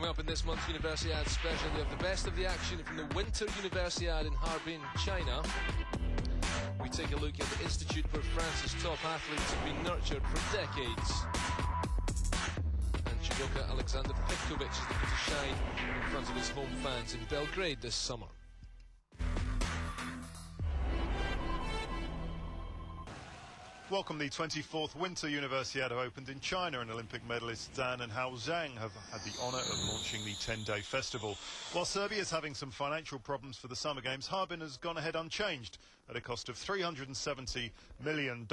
Coming up in this month's Universiade special, we have the best of the action from the Winter Universiade in Harbin, China. We take a look at the institute where France's top athletes have been nurtured for decades. And judoka Aleksandar Petkovic is looking to shine in front of his home fans in Belgrade this summer. Welcome. The 24th Winter Universiade opened in China, and Olympic medalists Zhang and Hao Zhang have had the honour of launching the 10-day festival. While Serbia is having some financial problems for the Summer Games, Harbin has gone ahead unchanged at a cost of $370 million.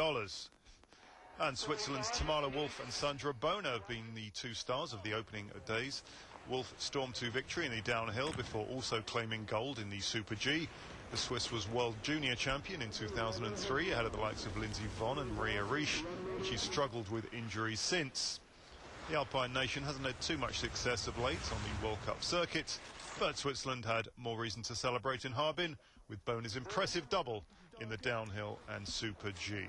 And Switzerland's Tamara Wolf and Sandra Bohner have been the two stars of the opening days. Wolf stormed to victory in the downhill before also claiming gold in the Super G. The Swiss was world junior champion in 2003 ahead of the likes of Lindsey Vonn and Maria Riesch, and she's struggled with injuries since. The Alpine nation hasn't had too much success of late on the World Cup circuit, but Switzerland had more reason to celebrate in Harbin with Bohner's impressive double in the downhill and Super G.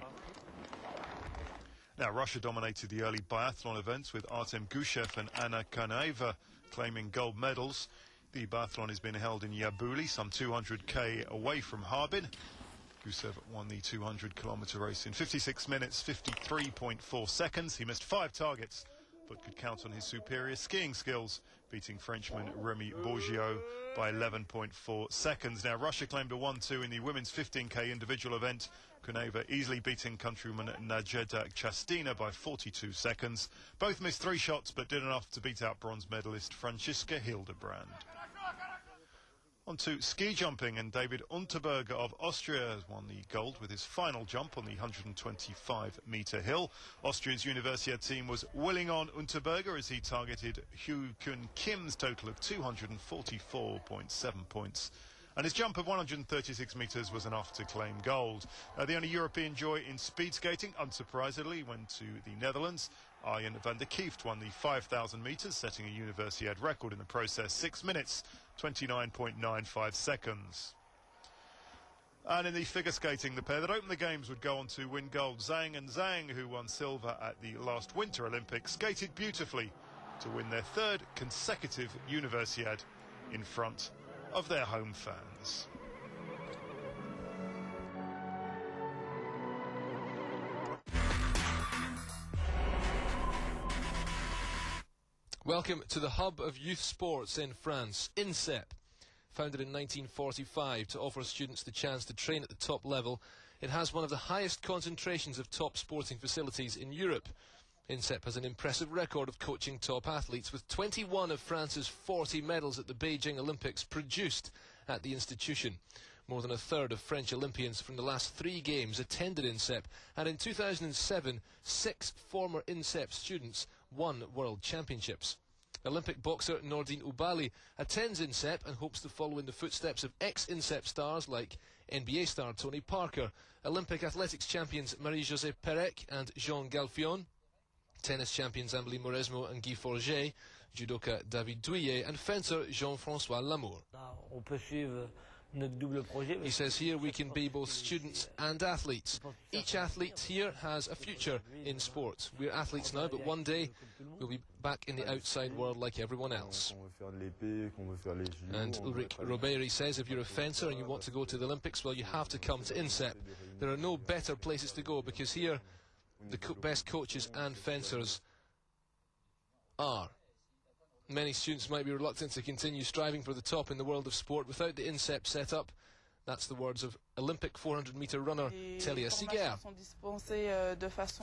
Now, Russia dominated the early biathlon events with Artem Gushev and Anna Konaeva claiming gold medals. The biathlon is being held in Yabuli, some 200k away from Harbin. Gushev won the 200-kilometre race in 56 minutes, 53.4 seconds. He missed 5 targets, but could count on his superior skiing skills, beating Frenchman Remy Bourgeot by 11.4 seconds. Now, Russia claimed a 1-2 in the women's 15k individual event. Konaeva easily beating countrywoman Nadezhda Chastina by 42 seconds. Both missed 3 shots, but did enough to beat out bronze medalist Franziska Hildebrand. On to ski jumping, and David Unterberger of Austria has won the gold with his final jump on the 125-metre hill. Austria's Universiade team was willing on Unterberger as he targeted Hugh Kun Kim's total of 244.7 points. And his jump of 136 metres was enough to claim gold. The only European joy in speed skating, unsurprisingly, went to the Netherlands. Arjen van der Kieft won the 5,000 metres, setting a Universiade record in the process, 6 minutes, 29.95 seconds. And in the figure skating, the pair that opened the games would go on to win gold. Zhang and Zhang, who won silver at the last Winter Olympics, skated beautifully to win their 3rd consecutive Universiade in front of their home fans. Welcome to the hub of youth sports in France, INSEP. Founded in 1945 to offer students the chance to train at the top level, it has one of the highest concentrations of top sporting facilities in Europe. INSEP has an impressive record of coaching top athletes, with 21 of France's 40 medals at the Beijing Olympics produced at the institution. More than a third of French Olympians from the last 3 games attended INSEP, and in 2007, 6 former INSEP students won world championships. Olympic boxer Nordine Ubali attends INSEP and hopes to follow in the footsteps of ex-INSEP stars like NBA star Tony Parker, Olympic athletics champions Marie-Josée Pérec and Jean Galfion, tennis champions Amélie Mauresmo and Guy Forget, judoka David Douillet, and fencer Jean-François Lamour. He says here we can be both students and athletes. Each athlete here has a future in sport. We're athletes now, but one day we'll be back in the outside world like everyone else. And Ulrich Roberi says if you're a fencer and you want to go to the Olympics, well, you have to come to INSEP. There are no better places to go, because here the best coaches and fencers are. Many students might be reluctant to continue striving for the top in the world of sport without the INSEP setup. That's the words of Olympic 400-metre runner Telia Siger.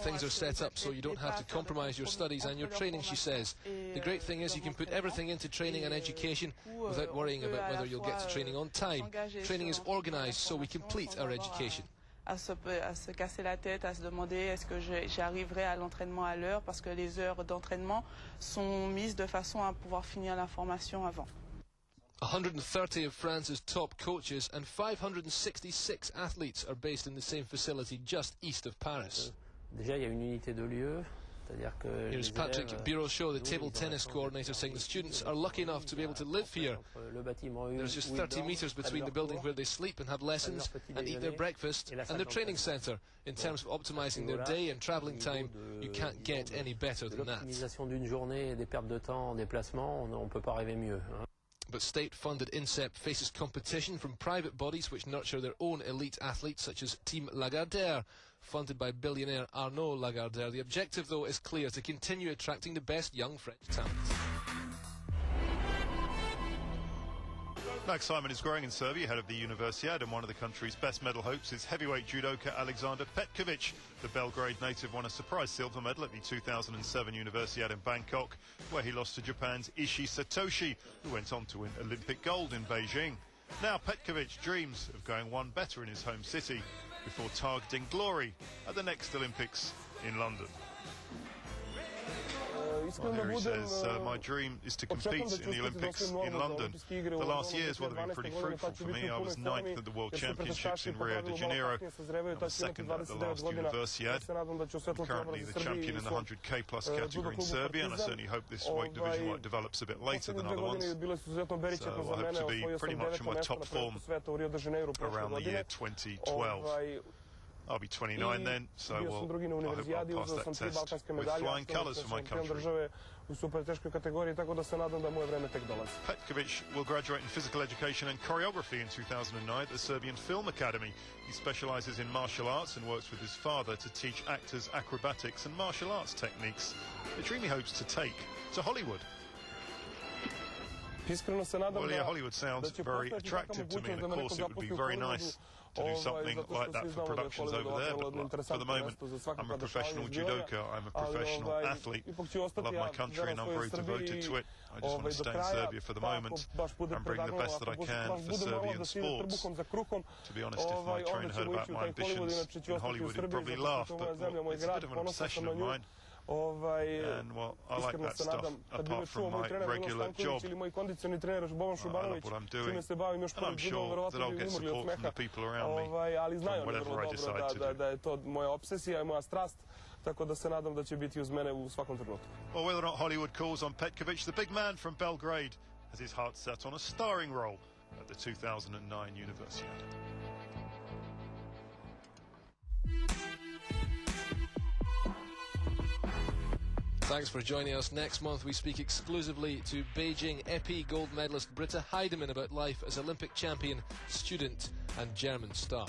Things are set up so you don't have to compromise your studies and your training, she says. The great thing is you can put everything into training and education without worrying about whether you'll get to training on time. Training is organised so we complete our education. À se casser la tête, à se demander est-ce que j'arriverai à l'entraînement à l'heure, parce que les heures d'entraînement sont mises de façon à pouvoir finir la formation avant. 130 of France's top coaches and 566 athletes are based in the same facility just east of Paris. Déjà, il y a une unité de lieu. Here's Patrick Birosho, the table tennis coordinator, saying the students are lucky enough to be able to live here. There's just 30 metres between the building where they sleep and have lessons and eat their breakfast and their training centre. In terms of optimising their day and travelling time, you can't get any better than that. But state-funded INSEP faces competition from private bodies which nurture their own elite athletes, such as Team Lagardère, funded by billionaire Arnaud Lagardère. The objective, though, is clear: to continue attracting the best young French talent. Max Simon is growing in Serbia ahead of the Universiade, and one of the country's best medal hopes is heavyweight judoka Aleksandar Petkovic. The Belgrade native won a surprise silver medal at the 2007 Universiade in Bangkok, where he lost to Japan's Ishii Satoshi, who went on to win Olympic gold in Beijing. Now Petkovic dreams of going one better in his home city before targeting glory at the next Olympics in London. Well, here he says, my dream is to compete in the Olympics in London. The last years will have been pretty fruitful for me. I was 9th at the World Championships in Rio de Janeiro. I was 2nd at the last Universiade. I'm currently the champion in the 100k plus category in Serbia, and I certainly hope this weight division develops a bit later than other ones. So I hope to be pretty much in my top form around the year 2012. I'll be 29 then, so I hope I'll pass that test with flying colours for my country. Petkovic will graduate in physical education and choreography in 2009 at the Serbian Film Academy. He specialises in martial arts and works with his father to teach actors acrobatics and martial arts techniques. A dream he hopes to take to Hollywood. Well, yeah, Hollywood sounds very attractive to me, and of course it would be very nice to do something like that for productions over there, but for the moment I'm a professional judoka, I'm a professional athlete, I love my country and I'm very devoted to it. I just want to stay in Serbia for the moment and bring the best that I can for Serbian sports. To be honest, if my trainer heard about my ambitions in Hollywood, he'd probably laugh, but it's a bit of an obsession of mine. And, well, I like that stuff, apart from my regular job. I love what I'm doing, and I'm sure that I'll get support from the people around me, from whatever I decide to do. Well, whether or not Hollywood calls on Petkovic, the big man from Belgrade has his heart set on a starring role at the 2009 Universiade. Thanks for joining us. Next month we speak exclusively to Beijing épée gold medalist Britta Heidemann about life as Olympic champion, student and German star.